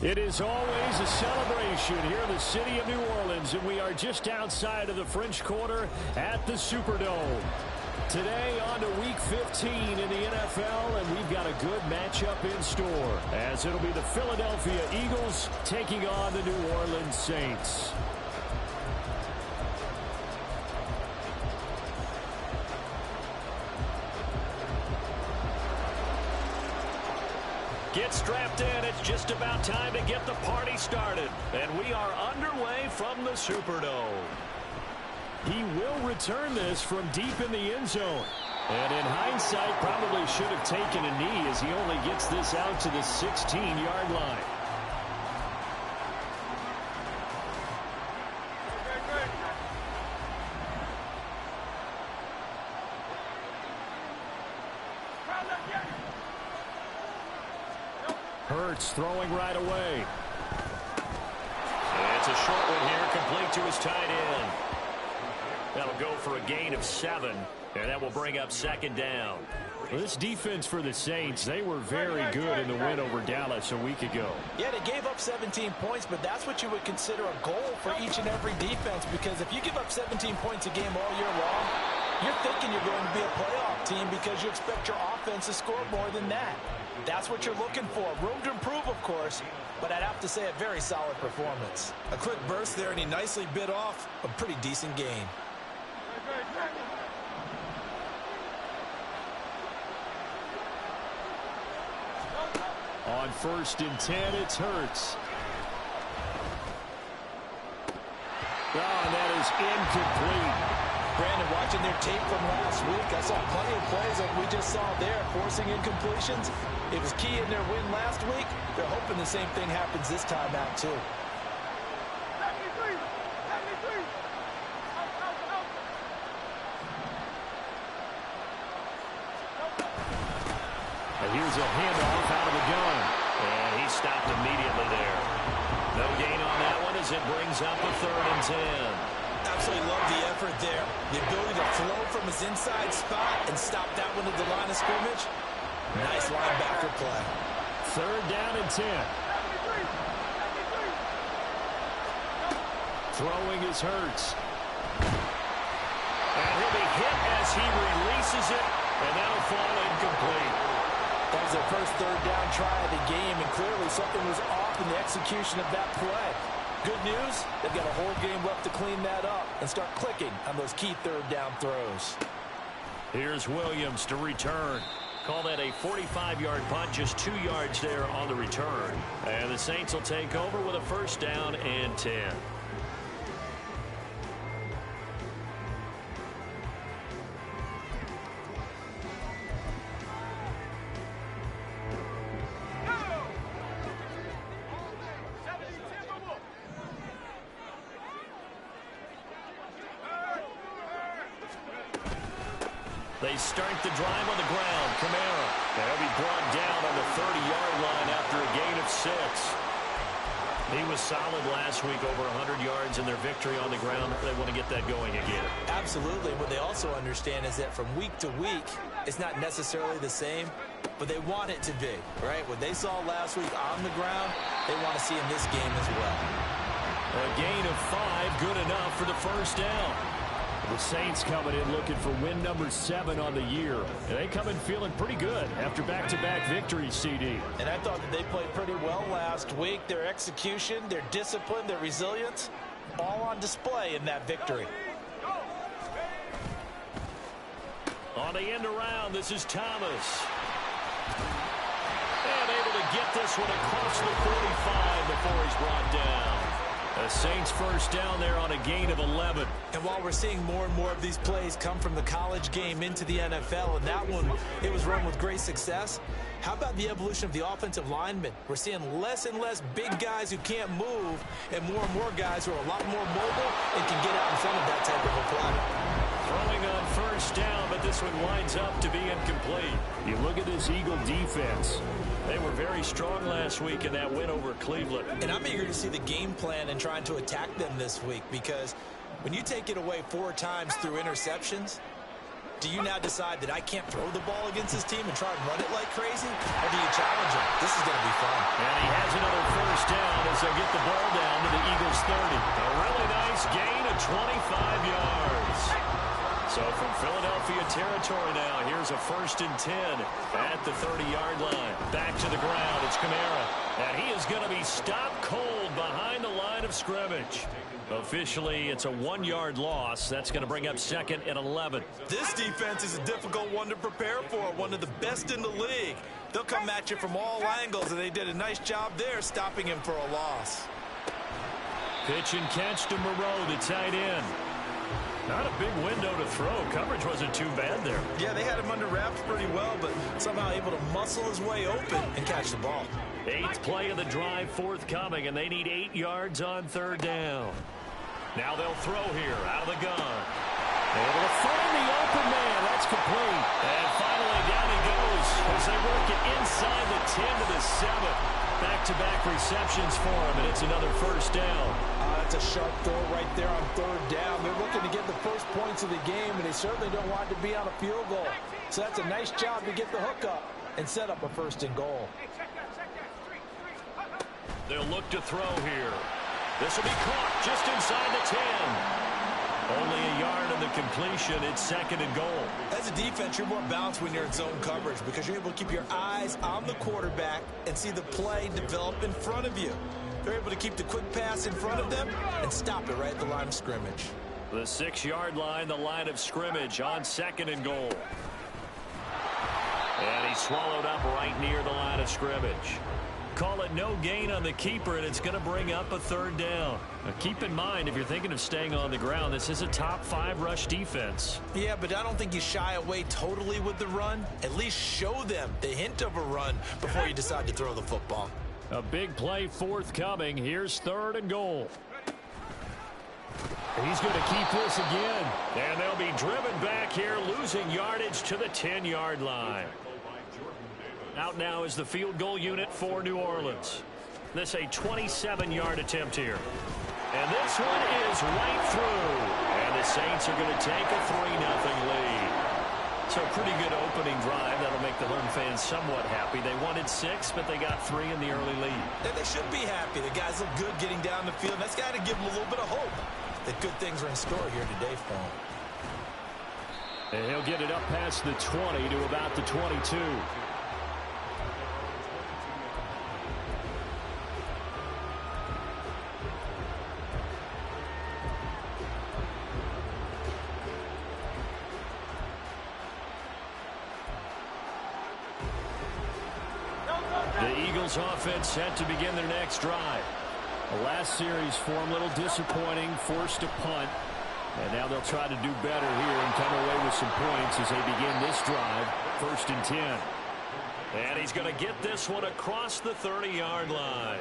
It is always a celebration here in the city of New Orleans, and we are just outside of the French Quarter at the Superdome. Today on to Week 15 in the NFL, and we've got a good matchup in store, as it'll be the Philadelphia Eagles taking on the New Orleans Saints. Get strapped in. It's just about time to get the party started. And we are underway from the Superdome. He will return this from deep in the end zone. And in hindsight, probably should have taken a knee as he only gets this out to the 16-yard line. Hurts throwing right away. It's a short one here, complete to his tight end. That'll go for a gain of 7, and that will bring up second down. Well, this defense for the Saints, they were very good in the win over Dallas a week ago. Yeah, they gave up 17 points, but that's what you would consider a goal for each and every defense, because if you give up 17 points a game all year long, you're thinking you're going to be a playoff team because you expect your offense to score more than that. That's what you're looking for. Room to improve, of course, but I'd have to say a very solid performance. A quick burst there, and he nicely bit off a pretty decent gain. On 1st and 10, it's Hurts. Oh, and that is incomplete. Brandon, watching their tape from last week, I saw plenty of plays like we just saw there, forcing incompletions. It was key in their win last week. They're hoping the same thing happens this time out, too. is a handoff out of the gun. And he stopped immediately there. No gain on that one as it brings up a 3rd and 10. Absolutely love the effort there. The ability to flow from his inside spot and stop that one at the line of scrimmage. Nice linebacker play. 3rd down and 10. Throwing is Hurts. And he'll be hit as he releases it, and that'll fall incomplete. That was their first 3rd down try of the game, and clearly something was off in the execution of that play. Good news, they've got a whole game left to clean that up and start clicking on those key 3rd down throws. Here's Williams to return. Call that a 45-yard punt, just 2 yards there on the return. And the Saints will take over with a 1st down and 10. They start the drive on the ground. Kamara. They'll be brought down on the 30-yard line after a gain of 6. He was solid last week, over 100 yards in their victory on the ground. They want to get that going again. Absolutely. What they also understand is that from week to week, it's not necessarily the same, but they want it to be, right? What they saw last week on the ground, they want to see in this game as well. A gain of 5, good enough for the 1st down. The Saints coming in looking for win number 7 on the year. And they come in feeling pretty good after back-to-back victories, CD. And I thought that they played pretty well last week. Their execution, their discipline, their resilience, all on display in that victory. On the end around, this is Thomas. And able to get this one across the 45 before he's brought down. The Saints 1st down there on a gain of 11. And while we're seeing more and more of these plays come from the college game into the NFL, and that one, it was run with great success, how about the evolution of the offensive linemen? We're seeing less and less big guys who can't move and more guys who are a lot more mobile and can get out in front of that type of a play. Throwing on 1st down, but this one winds up to be incomplete. You look at this Eagle defense. They were very strong last week in that win over Cleveland. And I'm eager to see the game plan and trying to attack them this week, because when you take it away 4 times through interceptions, do you now decide that I can't throw the ball against this team and try and run it like crazy? Or do you challenge them? This is going to be fun. And he has another 1st down as they get the ball down to the Eagles 30. A really nice gain of 25 yards. So from Philadelphia territory now, here's a 1st and 10 at the 30-yard line. Back to the ground, it's Kamara. And he is going to be stopped cold behind the line of scrimmage. Officially, it's a 1-yard loss. That's going to bring up 2nd and 11. This defense is a difficult one to prepare for, one of the best in the league. They'll come at you from all angles, and they did a nice job there stopping him for a loss. Pitch and catch to Moreau, the tight end. Not a big window to throw. Coverage wasn't too bad there. Yeah, they had him under wraps pretty well, but somehow able to muscle his way open and catch the ball. 8th play of the drive forthcoming, and they need 8 yards on 3rd down. Now they'll throw here out of the gun. Able to find the open man. That's complete. And finally down he goes as they work it inside the 10 to the 7. Back-to-back receptions for him, and it's another 1st down. That's a sharp throw right there on 3rd down. They're looking to get the first points of the game, and they certainly don't want it to be on a field goal. So that's a nice job to get the hook up and set up a 1st and goal. They'll look to throw here. This will be caught just inside the 10. Only a yard on the completion. It's 2nd and goal. As a defense, you're more balanced when you're in zone coverage because you're able to keep your eyes on the quarterback and see the play develop in front of you. They're able to keep the quick pass in front of them and stop it right at the line of scrimmage. The 6-yard line, the line of scrimmage on 2nd and goal. And he's swallowed up right near the line of scrimmage. Call it no gain on the keeper, and it's going to bring up a 3rd down. Now, keep in mind, if you're thinking of staying on the ground, this is a top 5 rush defense. Yeah, but I don't think you shy away totally with the run. At least show them the hint of a run before you decide to throw the football. A big play forthcoming. Here's 3rd and goal. He's going to keep this again. And they'll be driven back here, losing yardage to the 10-yard line. Out now is the field goal unit for New Orleans. This a 27-yard attempt here. And this one is right through. And the Saints are going to take a 3-0 lead. So pretty good opening drive. That'll make the home fans somewhat happy. They wanted 6, but they got 3 in the early lead. And they should be happy. The guys look good getting down the field. That's got to give them a little bit of hope that good things are in store here today for them. And he'll get it up past the 20 to about the 22. The Eagles offense set to begin their next drive. The last series for them, a little disappointing, forced a punt. And now they'll try to do better here and come away with some points as they begin this drive. 1st and 10. And he's going to get this one across the 30-yard line.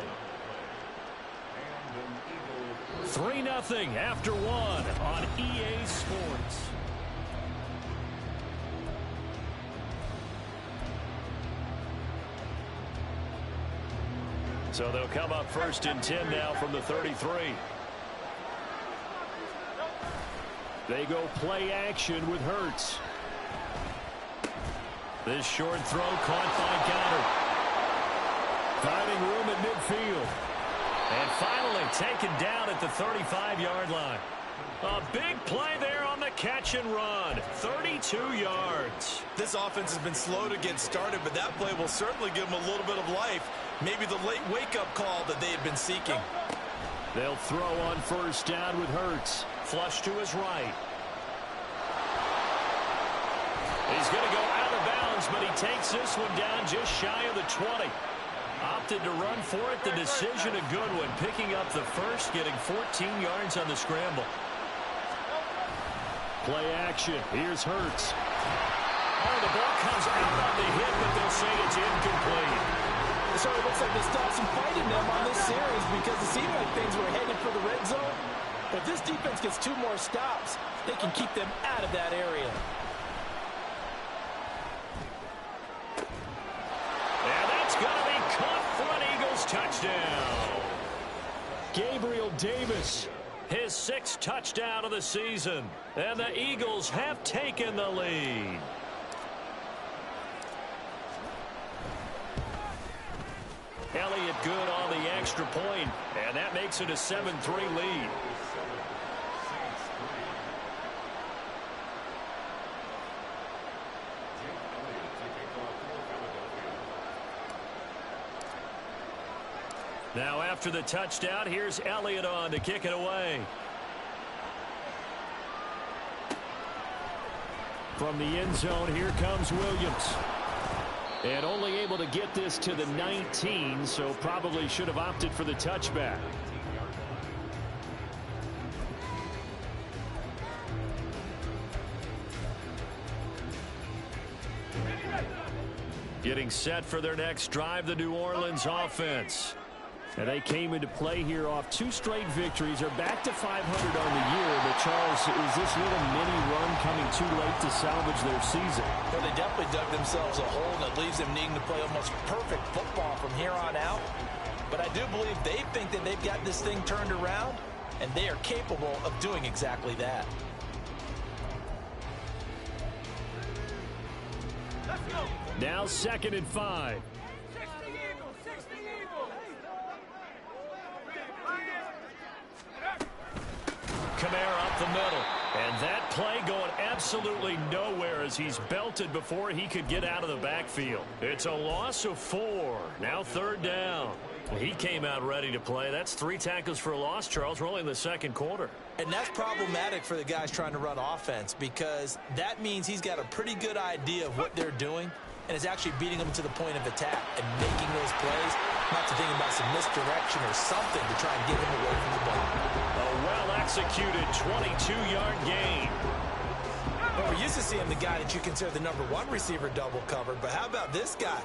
3-0 after 1 on EA Sports. So they'll come up 1st and 10 now from the 33. They go play action with Hurts. This short throw caught by Goddard. Finding room at midfield. And finally taken down at the 35-yard line. A big play there on the catch and run. 32 yards. This offense has been slow to get started, but that play will certainly give them a little bit of life. Maybe the late wake-up call that they had been seeking. They'll throw on 1st down with Hurts. Flush to his right. He's going to go out of bounds, but he takes this one down just shy of the 20. Opted to run for it. The decision a good one. Picking up the first, getting 14 yards on the scramble. Play action. Here's Hurts. Oh, the ball comes out on the hit, but they'll say it's incomplete. So it looks like they stopped some fight in them on this series because it seemed like things were headed for the red zone. But if this defense gets 2 more stops, they can keep them out of that area. And that's going to be caught for an Eagles touchdown. Gabriel Davis. His 6th touchdown of the season. And the Eagles have taken the lead. Elliott good on the extra point, and that makes it a 7-3 lead. Now after the touchdown, here's Elliott on to kick it away. From the end zone, here comes Williams. And only able to get this to the 19, so probably should have opted for the touchback. Getting set for their next drive, the New Orleans offense. And they came into play here off 2 straight victories. They're back to 500 on the year. But, Charles, is this little mini run coming too late to salvage their season? Well, they definitely dug themselves a hole that leaves them needing to play almost perfect football from here on out. But I do believe they think that they've got this thing turned around, and they are capable of doing exactly that. Now 2nd and 5. Kamara up the middle. And that play going absolutely nowhere as he's belted before he could get out of the backfield. It's a loss of 4. Now 3rd down. He came out ready to play. That's 3 tackles for a loss, Charles. We're only in the 2nd quarter. And that's problematic for the guys trying to run offense because that means he's got a pretty good idea of what they're doing and is actually beating them to the point of attack and making those plays, not to think about some misdirection or something to try and get him away from the ball. A well-executed 22-yard gain. Well, we're used to seeing the guy that you consider the #1 receiver double covered, but how about this guy?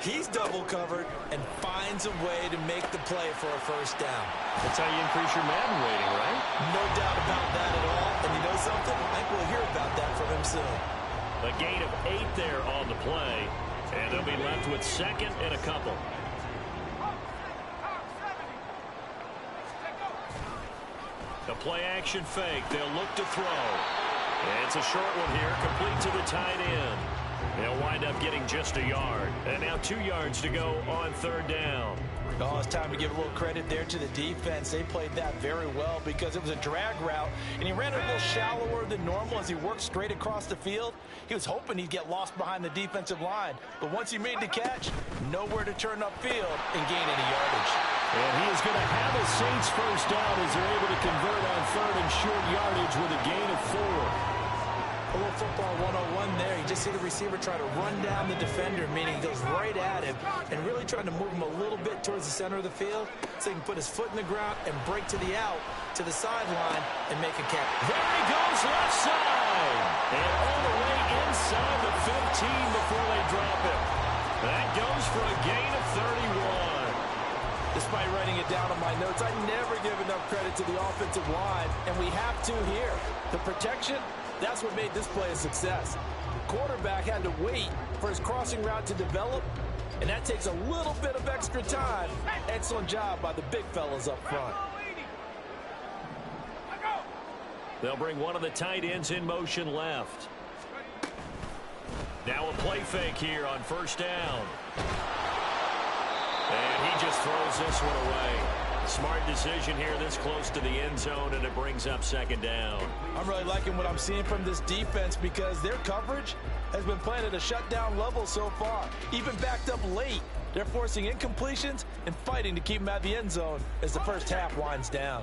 He's double covered and finds a way to make the play for a 1st down. That's how you increase your man rating, right? No doubt about that at all. And you know something? I think we'll hear about that from him soon. A gain of 8 there on the play. And they'll be left with second and a couple. A play-action fake. They'll look to throw. And it's a short one here, complete to the tight end. They'll wind up getting just a yard. And now 2 yards to go on third down. Oh, it's time to give a little credit there to the defense. They played that very well because it was a drag route, and he ran it a little shallower than normal as he worked straight across the field. He was hoping he'd get lost behind the defensive line, but once he made the catch, nowhere to turn upfield and gain any yardage. And he is going to have a Saints first down as they're able to convert on third and short yardage with a gain of 4. A little football 101 there. You just see the receiver try to run down the defender, meaning he goes right at him and really trying to move him a little bit towards the center of the field so he can put his foot in the ground and break to the out, to the sideline, and make a catch. There he goes left side. And all the way inside the 15 before they drop him. That goes for a gain of 31. Despite writing it down on my notes, I never give enough credit to the offensive line, and we have to here. The protection, that's what made this play a success. Quarterback had to wait for his crossing route to develop, and that takes a little bit of extra time. Excellent job by the big fellas up front. They'll bring one of the tight ends in motion left. Now a play fake here on first down. And he just throws this one away. Smart decision here this close to the end zone, and it brings up second down. I'm really liking what I'm seeing from this defense because their coverage has been playing at a shutdown level so far. Even backed up late, they're forcing incompletions and fighting to keep them out of the end zone as the first half winds down.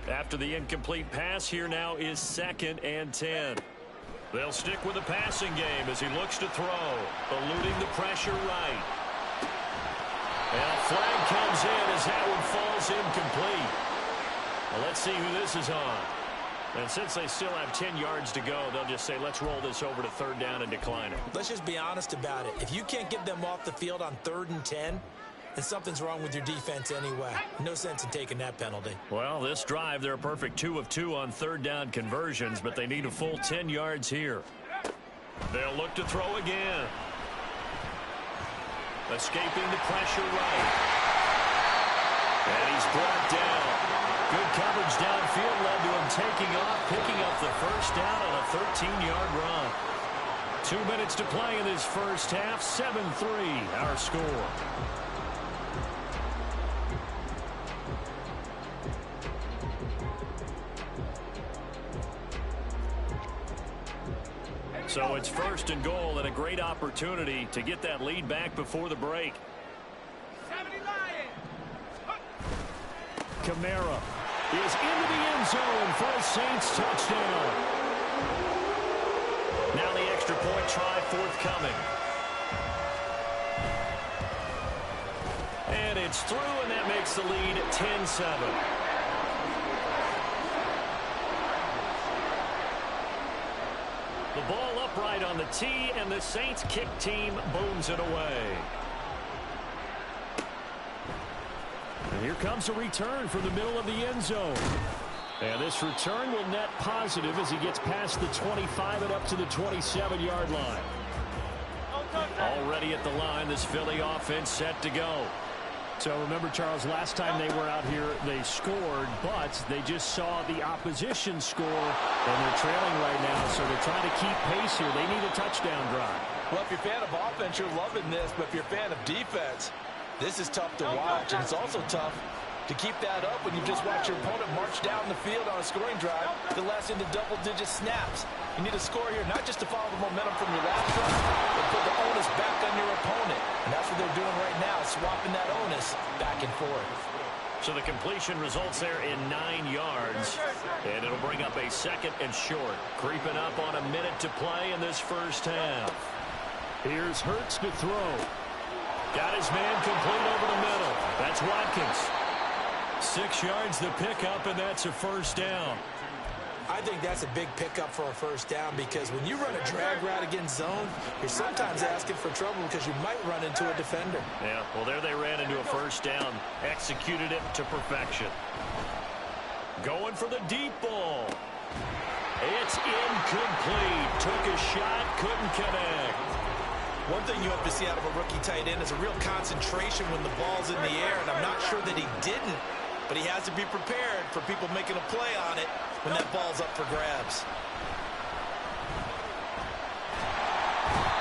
After the incomplete pass, here now is 2nd and 10. They'll stick with the passing game as he looks to throw, eluding the pressure right. And a flag comes in as that one falls incomplete. Well, let's see who this is on. And since they still have 10 yards to go, they'll just say, let's roll this over to third down and decline it. Let's just be honest about it. If you can't get them off the field on 3rd and 10, then something's wrong with your defense anyway. No sense in taking that penalty. Well, this drive, they're a perfect 2 of 2 on third down conversions, but they need a full 10 yards here. They'll look to throw again. Escaping the pressure right. And he's brought down. Good coverage downfield led to him taking off, picking up the first down on a 13-yard run. 2 minutes to play in this first half. 7-3 our score. So it's 1st and goal and a great opportunity to get that lead back before the break. Kamara is into the end zone for a Saints touchdown. Now the extra point try forthcoming. And it's through, and that makes the lead 10-7. The ball upright on the tee, and the Saints kick team booms it away. And here comes a return from the middle of the end zone. And this return will net positive as he gets past the 25 and up to the 27-yard line. Already at the line, this Philly offense set to go. So remember, Charles, last time they were out here, they scored, but they just saw the opposition score, and they're trailing right now, so they're trying to keep pace here. They need a touchdown drive. Well, if you're a fan of offense, you're loving this, but if you're a fan of defense, this is tough to watch, and it's also tough to keep that up when you just watch your opponent march down the field on a scoring drive that lasts into double-digit snaps. You need a score here, not just to follow the momentum from your last drive, but put the onus back on your opponent. And that's what they're doing right now, swapping that onus back and forth. So the completion results there in 9 yards, and it'll bring up a 2nd and short. Creeping up on a minute to play in this first half. Here's Hurts to throw. Got his man complete over the middle. That's Watkins. 6 yards the pickup, and that's a first down. I think that's a big pickup for a first down because when you run a drag route against zone, you're sometimes asking for trouble because you might run into a defender. Yeah, well, there they ran into a first down. Executed it to perfection. Going for the deep ball. It's incomplete. Took a shot, couldn't connect. One thing you have to see out of a rookie tight end is a real concentration when the ball's in the air, and I'm not sure that he didn't, but he has to be prepared for people making a play on it when that ball's up for grabs.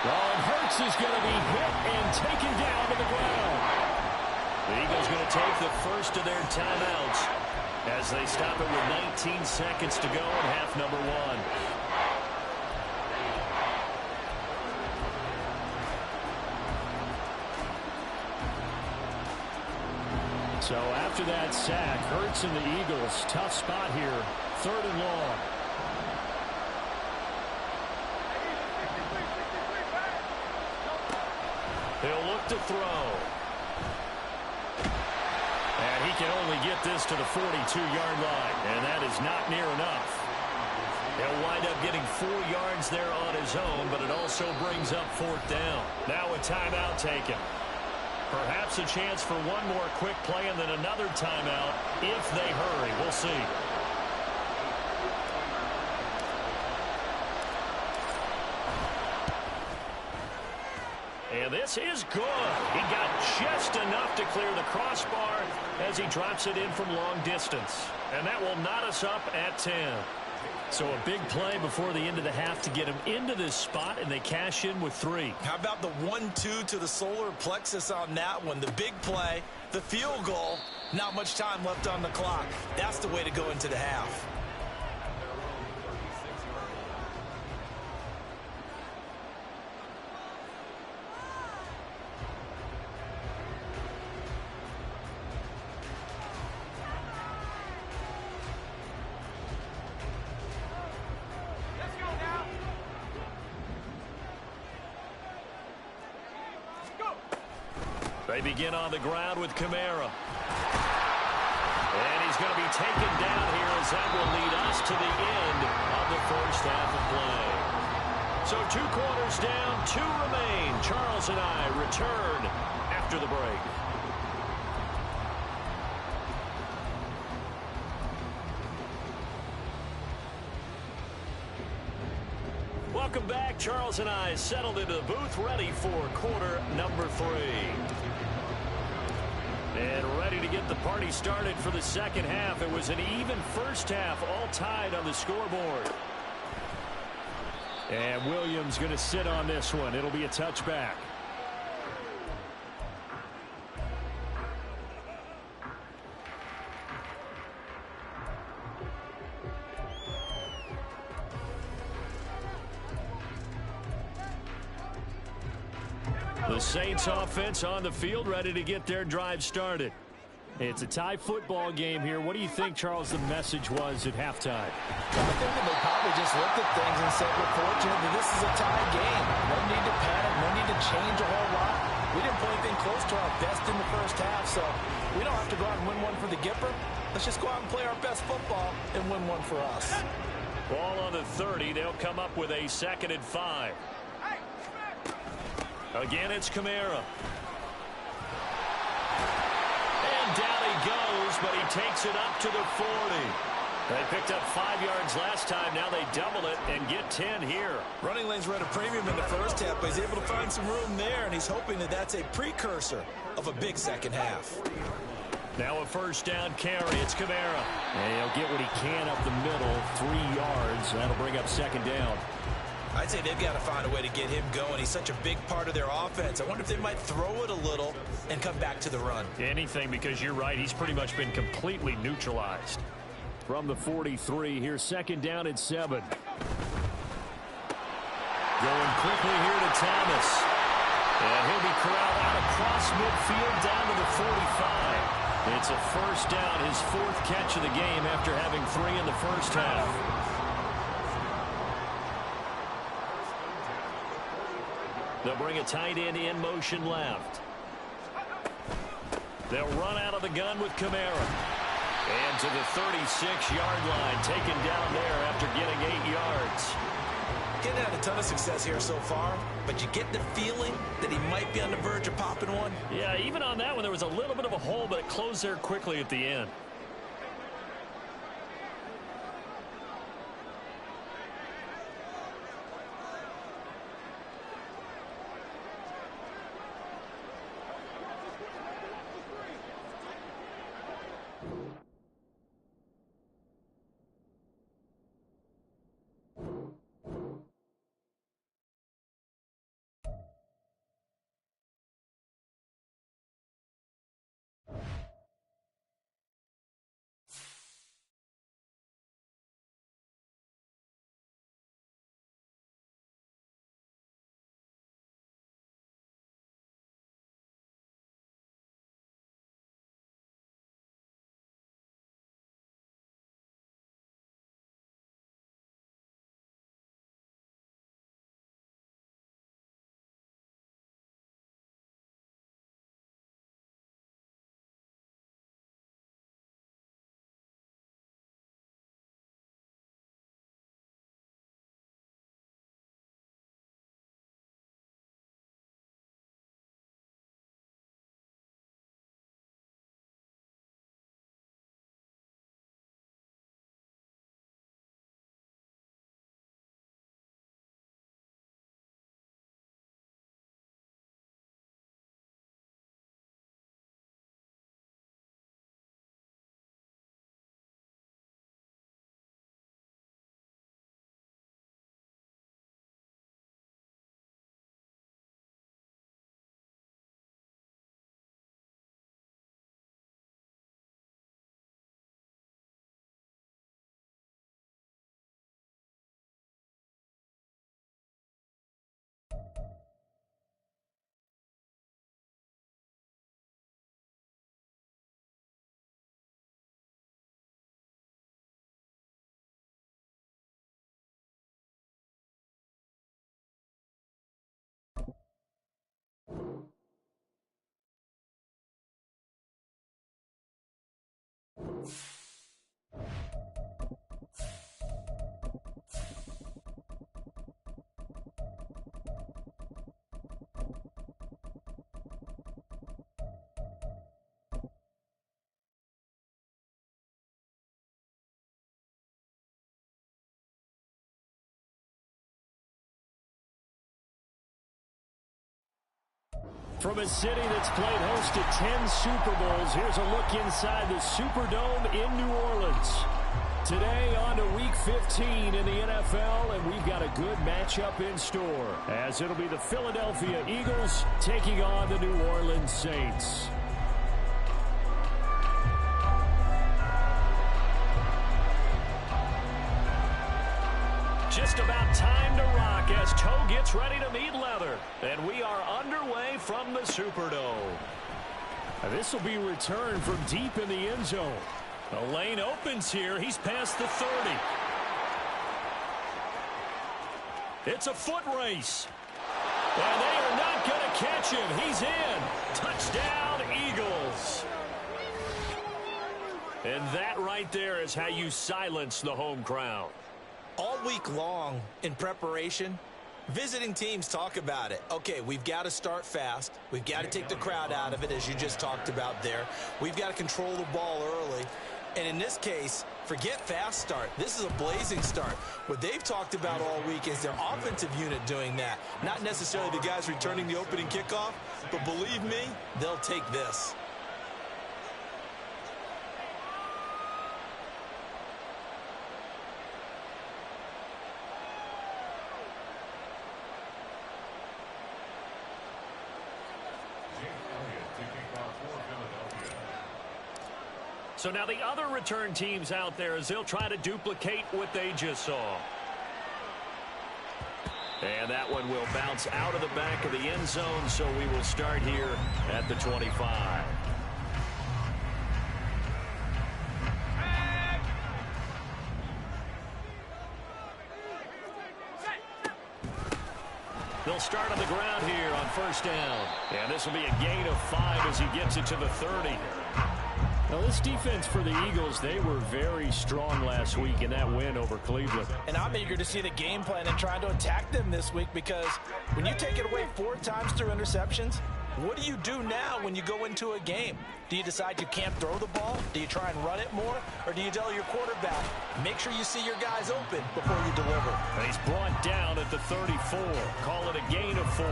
Well, Hurts is going to be hit and taken down to the ground. The Eagles going to take the first of their timeouts as they stop it with 19 seconds to go in half number one. So after that sack, Hurts and the Eagles, tough spot here, 3rd and long. He'll look to throw. And he can only get this to the 42-yard line, and that is not near enough. He'll wind up getting 4 yards there on his own, but it also brings up 4th down. Now a timeout taken. Perhaps a chance for one more quick play and then another timeout if they hurry. We'll see. And this is good. He got just enough to clear the crossbar as he drops it in from long distance. And that will knot us up at 10. So a big play before the end of the half to get him into this spot, and they cash in with 3. How about the 1-2 to the solar plexus on that one? The big play, the field goal, not much time left on the clock. That's the way to go into the half. They begin on the ground with Kamara. And he's going to be taken down here as that will lead us to the end of the first half of play. So 2 quarters down, 2 remain. Charles and I return after the break. Welcome back. Charles and I settled into the booth, ready for quarter number 3. And ready to get the party started for the second half. It was an even first half, all tied on the scoreboard. And Williams going to sit on this one. It'll be a touchback. The Saints offense on the field, ready to get their drive started. It's a tie football game here. What do you think, Charles, the message was at halftime? I think that they probably just looked at things and said, we're fortunate that this is a tie game. No need to panic, no need to change a whole lot. We didn't play anything close to our best in the first half, so we don't have to go out and win one for the Gipper. Let's just go out and play our best football and win one for us. Ball on the 30. They'll come up with a 2nd and 5. Again, it's Kamara. And down he goes, but he takes it up to the 40. They picked up 5 yards last time. Now they double it and get 10 here. Running lanes were at a premium in the first half, but he's able to find some room there, and he's hoping that that's a precursor of a big second half. Now a first down carry. It's Kamara. And he'll get what he can up the middle, 3 yards. That'll bring up 2nd down. I'd say they've got to find a way to get him going. He's such a big part of their offense. I wonder if they might throw it a little and come back to the run. Anything, because you're right. He's pretty much been completely neutralized. From the 43, here's 2nd down and 7. Going quickly here to Thomas. And he'll be corralled out across midfield down to the 45. It's a first down, his 4th catch of the game after having 3 in the first half. They'll bring a tight end in motion left. They'll run out of the gun with Kamara. And to the 36-yard line, taken down there after getting 8 yards. Getting had a ton of success here so far, but you get the feeling that he might be on the verge of popping one. Yeah, even on that one, there was a little bit of a hole, but it closed there quickly at the end. From a city that's played host to 10 Super Bowls, here's a look inside the Superdome in New Orleans. Today on to Week 15 in the NFL, and we've got a good matchup in store, as it'll be the Philadelphia Eagles taking on the New Orleans Saints. Just about time to rock as toe gets ready to meet leather. And we are underway from the Superdome. This will be returned from deep in the end zone. The lane opens here. He's past the 30. It's a foot race. And they are not going to catch him. He's in. Touchdown, Eagles. And that right there is how you silence the home crowd. All week long in preparation, visiting teams talk about it. Okay, we've got to start fast. We've got to take the crowd out of it, as you just talked about there. We've got to control the ball early. And in this case, forget fast start. This is a blazing start. What they've talked about all week is their offensive unit doing that. Not necessarily the guys returning the opening kickoff, but believe me, they'll take this. So now the other return teams out there as they'll try to duplicate what they just saw. And that one will bounce out of the back of the end zone, so we will start here at the 25. They'll start on the ground here on first down. And this will be a gain of 5 as he gets it to the 30. Now, this defense for the Eagles, they were very strong last week in that win over Cleveland. And I'm eager to see the game plan and trying to attack them this week, because when you take it away 4 times through interceptions, what do you do now when you go into a game? Do you decide you can't throw the ball? Do you try and run it more? Or do you tell your quarterback, make sure you see your guys open before you deliver? And he's brought down at the 34. Call it a gain of 4.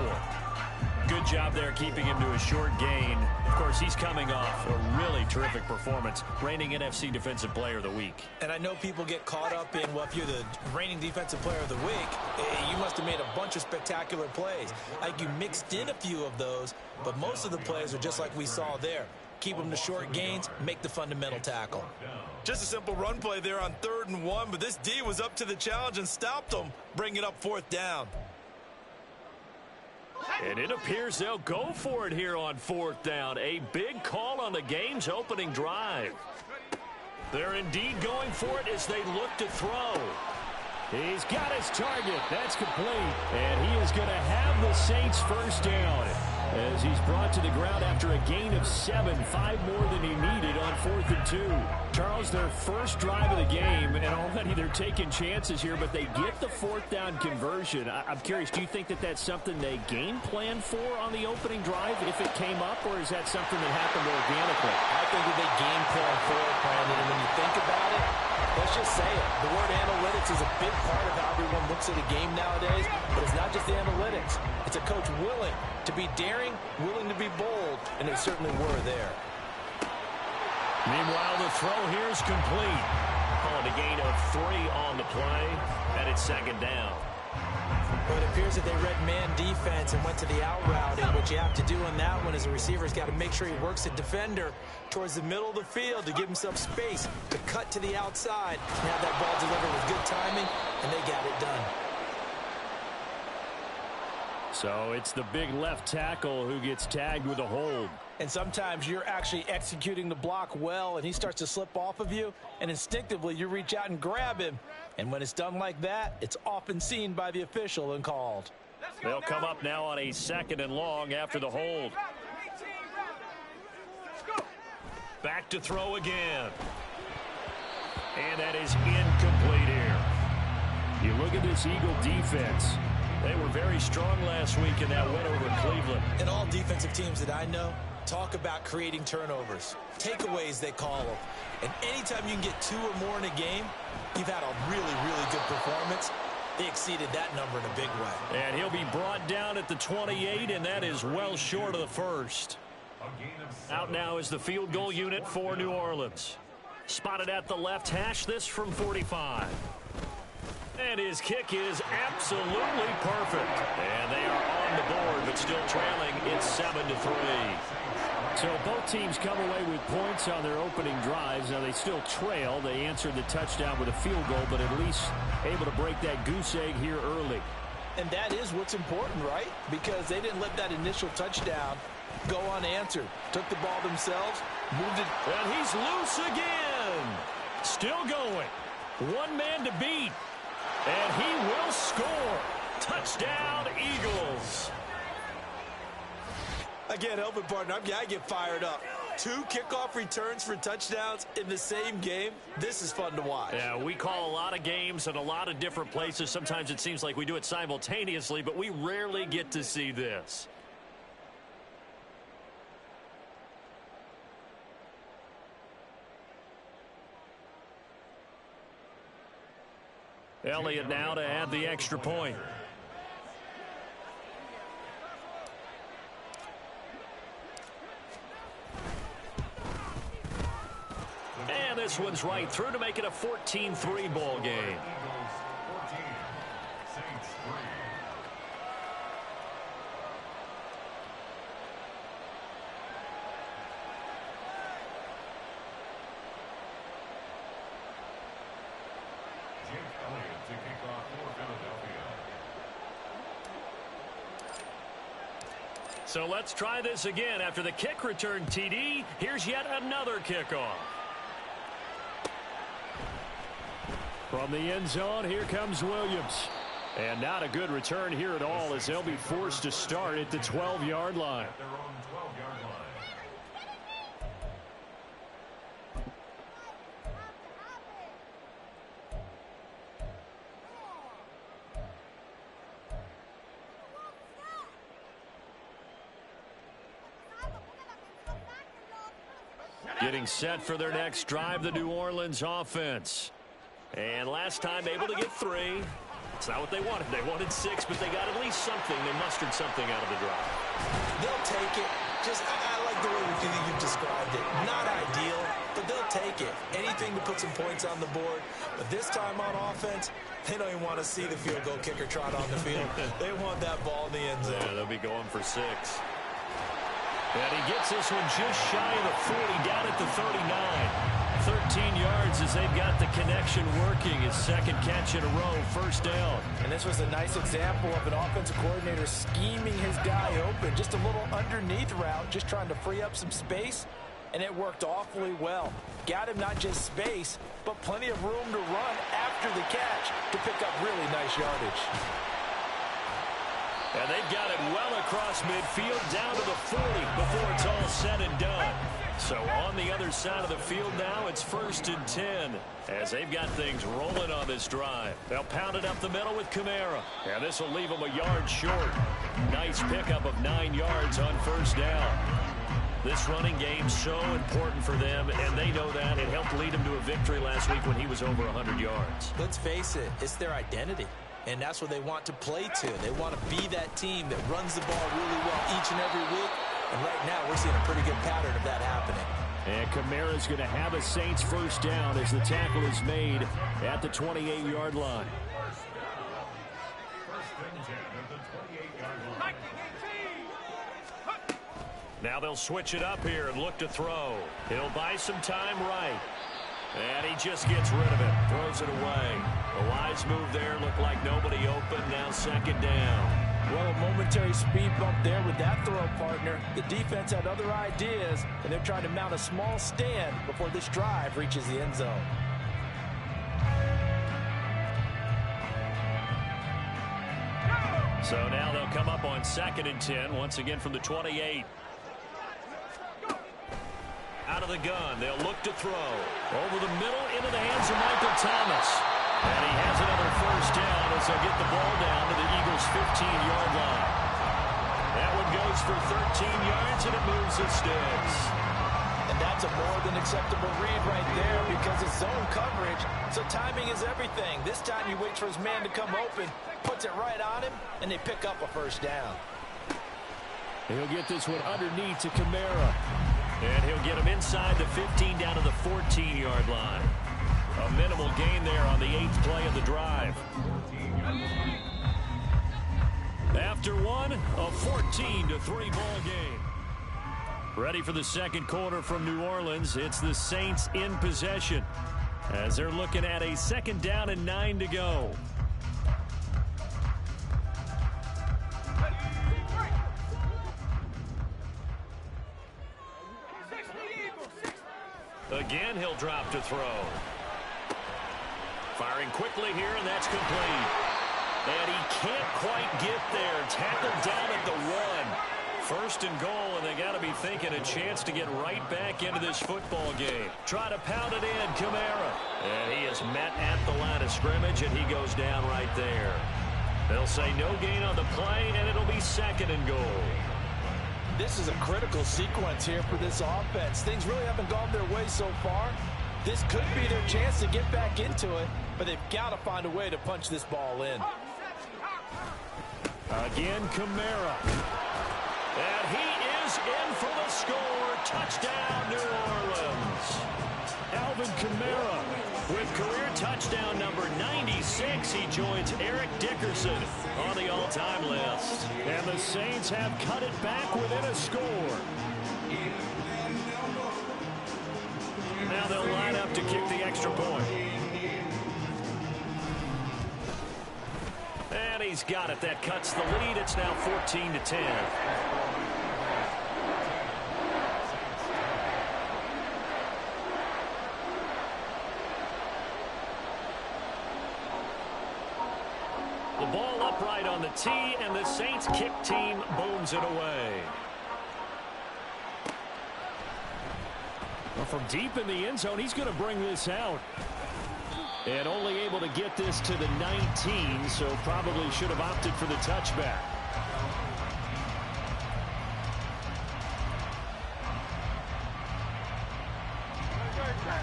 Good job there keeping him to a short gain. Of course, he's coming off a really terrific performance, reigning NFC Defensive Player of the Week. And I know people get caught up in, well, if you're the reigning Defensive Player of the Week, you must have made a bunch of spectacular plays. Like, you mixed in a few of those, but most of the plays are just like we saw there. Keep them to short gains, make the fundamental tackle. Just a simple run play there on 3rd and 1, but this D was up to the challenge and stopped them, bringing up 4th down. And it appears they'll go for it here on 4th down. A big call on the game's opening drive. They're indeed going for it as they look to throw. He's got his target. That's complete. And he is going to have the Saints first down as he's brought to the ground after a gain of 7, 5 more than he needed on 4th and 2. Charles, their first drive of the game, and already they're taking chances here, but they get the 4th down conversion. I'm curious, do you think that that's something they game plan for on the opening drive if it came up, or is that something that happened organically? I think that they game plan for it, Brandon, and when you think about it, let's just say it. The word analytics is a big part of how everyone looks at a game nowadays, but it's not just the analytics. It's a coach willing to be daring, willing to be bold, and they certainly were there. Meanwhile, the throw here is complete. Calling a gain of 3 on the play, and it's 2nd down. But it appears that they read man defense and went to the out route, and what you have to do on that one is the receiver's got to make sure he works the defender towards the middle of the field to give himself space to cut to the outside and have that ball delivered with good timing, and they got it done. So it's the big left tackle who gets tagged with a hold. And sometimes you're actually executing the block well, and he starts to slip off of you, and instinctively you reach out and grab him. And when it's done like that, it's often seen by the official and called. They'll come up now on a 2nd and long after the hold. Back to throw again. And that is incomplete here. You look at this Eagle defense. They were very strong last week in that win over Cleveland. And all defensive teams that I know talk about creating turnovers. Takeaways, they call them. And anytime you can get 2 or more in a game, you've had a really, really good performance. They exceeded that number in a big way. And he'll be brought down at the 28, and that is well short of the first. Out now is the field goal unit for New Orleans. Spotted at the left hash, this from 45. And his kick is absolutely perfect. And they are on the board, but still trailing. It's 7-3. So both teams come away with points on their opening drives. Now they still trail. They answered the touchdown with a field goal, but at least able to break that goose egg here early. And that is what's important, right? Because they didn't let that initial touchdown go unanswered. Took the ball themselves, moved it. And he's loose again. Still going. One man to beat. And he will score. Touchdown, Eagles. Again, helping partner, I get fired up. 2 kickoff returns for touchdowns in the same game. This is fun to watch. Yeah, we call a lot of games in a lot of different places. Sometimes it seems like we do it simultaneously, but we rarely get to see this. Elliott now to add the extra point. And this one's right through to make it a 14-3 ball game. So let's try this again. After the kick return TD, here's yet another kickoff. From the end zone, here comes Williams. And not a good return here at all as they'll be forced to start at the 12-yard line. Getting set for their next drive, the New Orleans offense. And last time able to get 3. It's not what they wanted. They wanted 6, but they got at least something. They mustered something out of the drive. They'll take it. I like the way you've described it. Not ideal, but they'll take it. Anything to put some points on the board. But this time on offense, they don't even want to see the field goal kicker trot on the field. They want that ball in the end zone. Yeah, they'll be going for 6. And he gets this one just shy of the 40, down at the 39. 13 yards as they've got the connection working. His second catch in a row, first down. And this was a nice example of an offensive coordinator scheming his guy open. Just a little underneath route, just trying to free up some space. And it worked awfully well. Got him not just space, but plenty of room to run after the catch to pick up really nice yardage. And they've got it well across midfield down to the 40 before it's all said and done. So on the other side of the field now, it's 1st and 10 as they've got things rolling on this drive. They'll pound it up the middle with Kamara. And this will leave them a yard short. Nice pickup of 9 yards on first down. This running game's so important for them, and they know that. It helped lead them to a victory last week when he was over 100 yards. Let's face it, it's their identity. And that's what they want to play to. They want to be that team that runs the ball really well each and every week. And right now, we're seeing a pretty good pattern of that happening. And Kamara's going to have a Saints first down as the tackle is made at the 28-yard line. Now they'll switch it up here and look to throw. He'll buy some time right. And he just gets rid of it. Throws it away. The wise move there. Looked like nobody open. Now second down. Well, a momentary speed bump there with that throw, partner. The defense had other ideas, and they're trying to mount a small stand before this drive reaches the end zone. So now they'll come up on 2nd and 10, once again from the 28. Out of the gun, they'll look to throw. Over the middle, into the hands of Michael Thomas. And he has another first down as they'll get the ball down to the Eagles' 15-yard line. That one goes for 13 yards, and it moves the sticks. And that's a more than acceptable read right there because it's zone coverage, so timing is everything. This time he waits for his man to come open, puts it right on him, and they pick up a first down. He'll get this one underneath to Kamara. And he'll get him inside the 15 down to the 14-yard line. A minimal gain there on the 8th play of the drive. After one, a 14-3 ball game. Ready for the second quarter from New Orleans. It's the Saints in possession as they're looking at a 2nd down and 9 to go. Again, he'll drop to throw. Firing quickly here, and that's complete. And he can't quite get there. Tackled down at the 1. 1st and goal, and they got to be thinking a chance to get right back into this football game. Try to pound it in, Kamara. And he is met at the line of scrimmage, and he goes down right there. They'll say no gain on the play, and it'll be 2nd and goal. This is a critical sequence here for this offense. Things really haven't gone their way so far. This could be their chance to get back into it, but they've got to find a way to punch this ball in. Again, Kamara. And he is in for the score. Touchdown, New Orleans. Alvin Kamara. With career touchdown number 96, he joins Eric Dickerson on the all-time list. And the Saints have cut it back within a score. Now they'll line up to kick the extra point. And he's got it. That cuts the lead. It's now 14-10. The ball upright on the tee, and the Saints kick team booms it away. Well, from deep in the end zone, he's going to bring this out. And only able to get this to the 19, so probably should have opted for the touchback.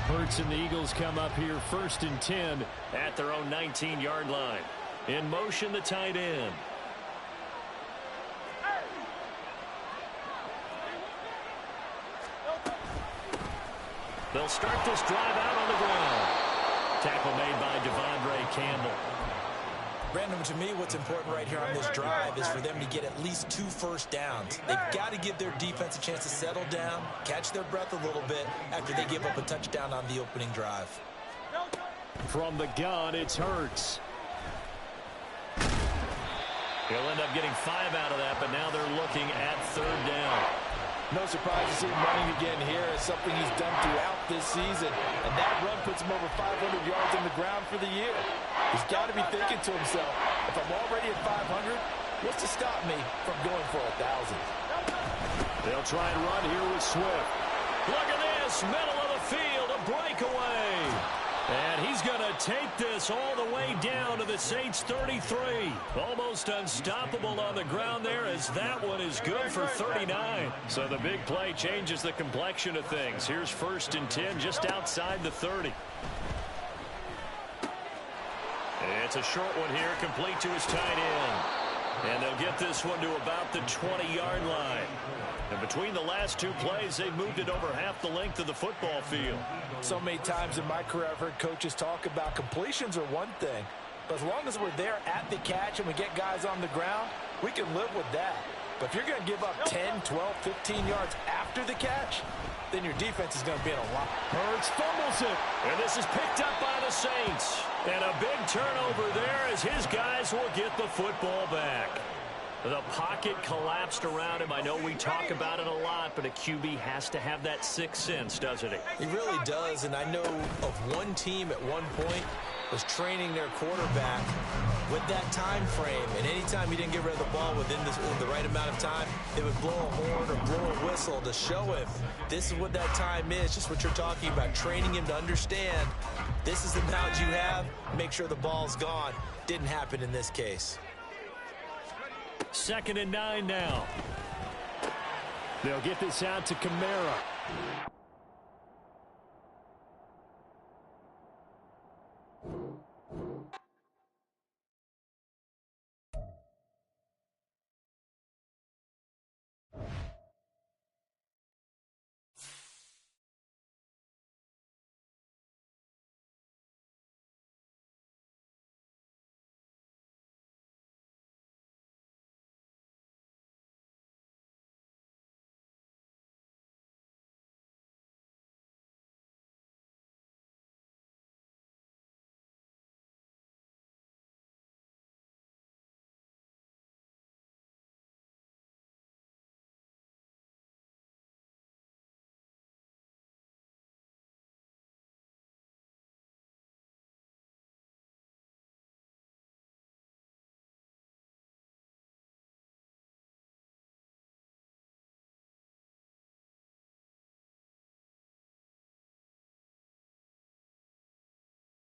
Hurts and the Eagles come up here 1st and 10 at their own 19-yard line. In motion, the tight end. They'll start this drive out on the ground. Tackle made by Devondre Campbell. Brandon, to me, what's important right here on this drive is for them to get at least 2 first downs. They've got to give their defense a chance to settle down, catch their breath a little bit after they give up a touchdown on the opening drive. From the gun, it's Hurts. He'll end up getting 5 out of that, but now they're looking at 3rd down. No surprise to see him running again here. It's something he's done throughout this season. And that run puts him over 500 yards on the ground for the year. He's got to be thinking to himself, if I'm already at 500, what's to stop me from going for 1,000? They'll try and run here with Swift. Look at this, middle of the field, a breakaway. And he's going to take this all the way down to the Saints' 33. Almost unstoppable on the ground there, as that one is good for 39. So the big play changes the complexion of things. Here's 1st and 10 just outside the 30. It's a short one here, complete to his tight end. And they'll get this one to about the 20-yard line. And between the last 2 plays, they've moved it over half the length of the football field. So many times in my career, I've heard coaches talk about completions are one thing. But as long as we're there at the catch and we get guys on the ground, we can live with that. But if you're going to give up 10, 12, 15 yards after the catch, then your defense is going to be in a lot. Hurts fumbles it. And this is picked up by the Saints. And a big turnover there as his guys will get the football back. The pocket collapsed around him. I know we talk about it a lot, but a QB has to have that 6th sense, doesn't he? He really does, and I know of one team at one point was training their quarterback with that time frame. And anytime he didn't get rid of the ball within the right amount of time, they would blow a horn or blow a whistle to show him this is what that time is, just what you're talking about, training him to understand this is the amount you have, make sure the ball's gone. Didn't happen in this case. 2nd and 9 now. They'll get this out to Kamara.